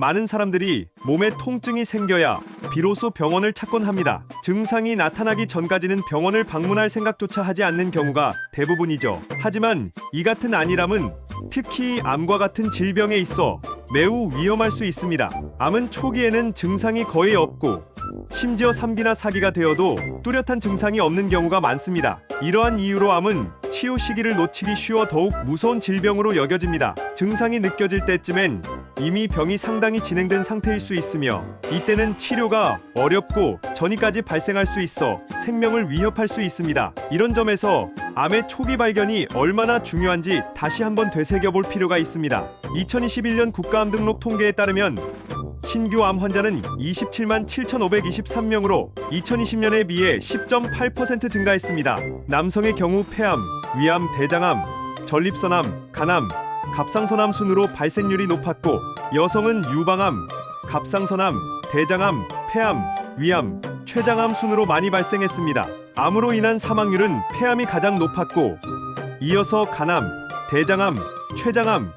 많은 사람들이 몸에 통증이 생겨야 비로소 병원을 찾곤 합니다. 증상이 나타나기 전까지는 병원을 방문할 생각조차 하지 않는 경우가 대부분이죠. 하지만 이 같은 안일함은 특히 암과 같은 질병에 있어 매우 위험할 수 있습니다. 암은 초기에는 증상이 거의 없고 심지어 3기나 4기가 되어도 뚜렷한 증상이 없는 경우가 많습니다. 이러한 이유로 암은 치료 시기를 놓치기 쉬워 더욱 무서운 질병으로 여겨집니다. 증상이 느껴질 때쯤엔 이미 병이 상당히 진행된 상태일 수 있으며 이때는 치료가 어렵고 전이까지 발생할 수 있어 생명을 위협할 수 있습니다. 이런 점에서 암의 초기 발견이 얼마나 중요한지 다시 한번 되새겨볼 필요가 있습니다. 2021년 국가암 등록 통계에 따르면 신규 암 환자는 27만 7,523명으로 2020년에 비해 10.8% 증가했습니다. 남성의 경우 폐암, 위암, 대장암, 전립선암, 간암, 갑상선암 순으로 발생률이 높았고 여성은 유방암, 갑상선암, 대장암, 폐암, 위암, 췌장암 순으로 많이 발생했습니다. 암으로 인한 사망률은 폐암이 가장 높았고 이어서 간암, 대장암, 췌장암,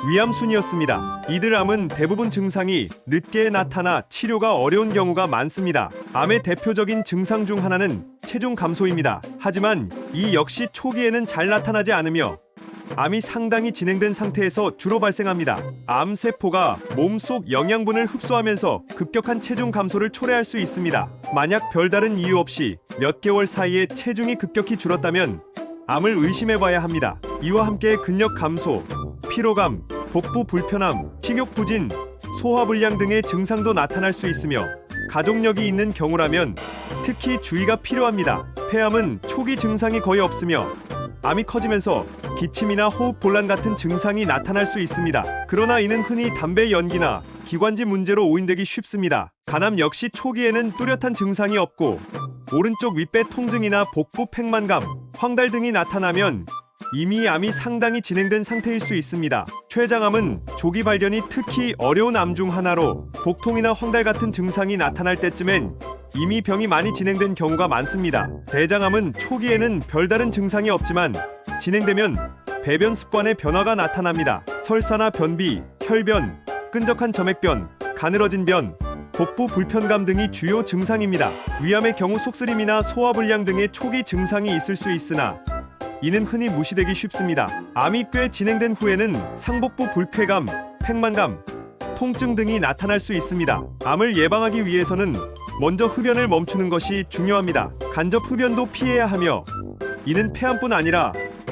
위암 순이었습니다. 이들 암은 대부분 증상이 늦게 나타나 치료가 어려운 경우가 많습니다. 암의 대표적인 증상 중 하나는 체중 감소입니다. 하지만 이 역시 초기에는 잘 나타나지 않으며 암이 상당히 진행된 상태에서 주로 발생합니다. 암세포가 몸속 영양분을 흡수하면서 급격한 체중 감소를 초래할 수 있습니다. 만약 별다른 이유 없이 몇 개월 사이에 체중이 급격히 줄었다면 암을 의심해봐야 합니다. 이와 함께 근력 감소, 피로감, 복부 불편함, 식욕 부진, 소화불량 등의 증상도 나타날 수 있으며 가족력이 있는 경우라면 특히 주의가 필요합니다. 폐암은 초기 증상이 거의 없으며 암이 커지면서 기침이나 호흡곤란 같은 증상이 나타날 수 있습니다. 그러나 이는 흔히 담배 연기나 기관지 문제로 오인되기 쉽습니다. 간암 역시 초기에는 뚜렷한 증상이 없고 오른쪽 윗배 통증이나 복부 팽만감, 황달 등이 나타나면 이미 암이 상당히 진행된 상태일 수 있습니다. 췌장암은 조기 발견이 특히 어려운 암 중 하나로 복통이나 황달 같은 증상이 나타날 때쯤엔 이미 병이 많이 진행된 경우가 많습니다. 대장암은 초기에는 별다른 증상이 없지만 진행되면 배변 습관의 변화가 나타납니다. 설사나 변비, 혈변, 끈적한 점액변, 가늘어진 변, 복부 불편감 등이 주요 증상입니다. 위암의 경우 속쓰림이나 소화불량 등의 초기 증상이 있을 수 있으나 이는 흔히 무시되기 쉽습니다. 암이 꽤 진행된 후에는 상복부 불쾌감, 팽만감, 통증 등이 나타날 수 있습니다. 암을 예방하기 위해서는 먼저 흡연을 멈추는 것이 중요합니다. 간접 흡연도 피해야 하며 이는 폐암뿐 아니라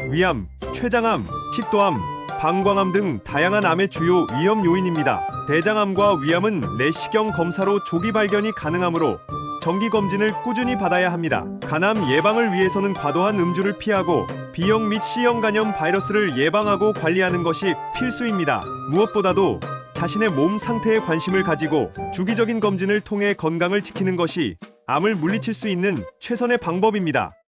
위암, 췌장암, 식도암, 방광암 등 다양한 암의 주요 위험 요인입니다. 대장암과 위암은 내시경 검사로 조기 발견이 가능하므로 정기검진을 꾸준히 받아야 합니다. 간암 예방을 위해서는 과도한 음주를 피하고 B형 및 C형 간염 바이러스를 예방하고 관리하는 것이 필수입니다. 무엇보다도 자신의 몸 상태에 관심을 가지고 주기적인 검진을 통해 건강을 지키는 것이 암을 물리칠 수 있는 최선의 방법입니다.